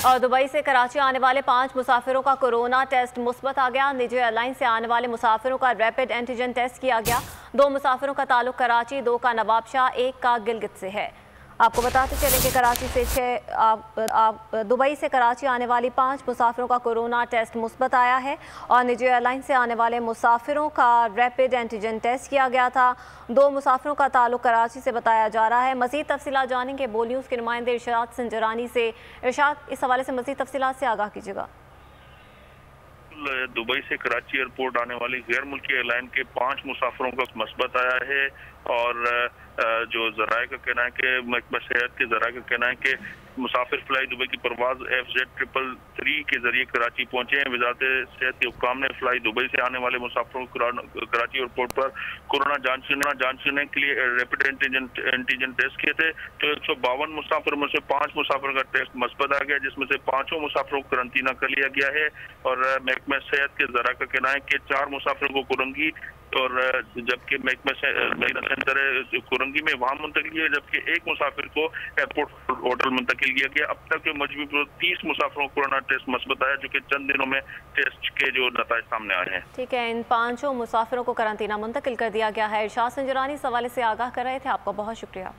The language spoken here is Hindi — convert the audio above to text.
और दुबई से कराची आने वाले 5 मुसाफिरों का कोरोना टेस्ट मुस्बत आ गया। निजी एयरलाइन से आने वाले मुसाफिरों का रैपिड एंटीजन टेस्ट किया गया। 2 मुसाफिरों का ताल्लुक कराची, 2 का नवाबशाह, 1 का गिलगित से है। आपको बताते चलें कि कराची से दुबई से कराची आने वाली 5 मुसाफिरों का कोरोना टेस्ट मुस्बत आया है और निजी एयरलाइन से आने वाले मुसाफिरों का रैपिड एंटीजन टेस्ट किया गया था। 2 मुसाफिरों का ताल्लुक कराची से बताया जा रहा है। मज़ीद तफसीलात जानेंगे बोल न्यूज़ के नुमाइंदे इरशाद संजरानी से। इरशाद, इस हवाले से मज़ीद तफसीलात से आगाह कीजिएगा। दुबई से कराची एयरपोर्ट आने वाली गैर मुल्की एयरलाइन के 5 मुसाफिरों का मस्बत आया है और जो जराए का कहना है कि महकमा सेहत के जराए का कहना है कि मुसाफिर फ्लाई दुबई की परवाज FZ333 के जरिए कराची पहुंचे हैं। वजारत सेहत के हुक्काम ने फ्लाई दुबई से आने वाले मुसाफिरों को कराची एयरपोर्ट पर कोरोना जांच करने के लिए रैपिड एंटीजन टेस्ट किए थे। तो 152 मुसाफिर में से 5 मुसाफिर का टेस्ट मस्बत आ गया, जिसमें से 5 मुसाफिरों को करंतना कर लिया गया है। और महकमा सेहत के जरा का कहना है कि 4 मुसाफिरों को कुरंगी और जबकि महकमा सेंटर कुरंगी में वहां मुंतकिल है, जबकि 1 मुसाफिर को एयरपोर्ट होटल मुंतकिल किया गया। अब तक मजबूर 30 मुसाफिरों को कोरोना टेस्ट मस्बत आया, जो कि चंद दिनों में टेस्ट के जो नतीजे सामने आए हैं। ठीक है, इन 5 मुसाफिरों को करंतना मुंतकिल कर दिया गया है। इरशाद संजरानी इस हवाले से आगाह कर रहे थे। आपका बहुत शुक्रिया।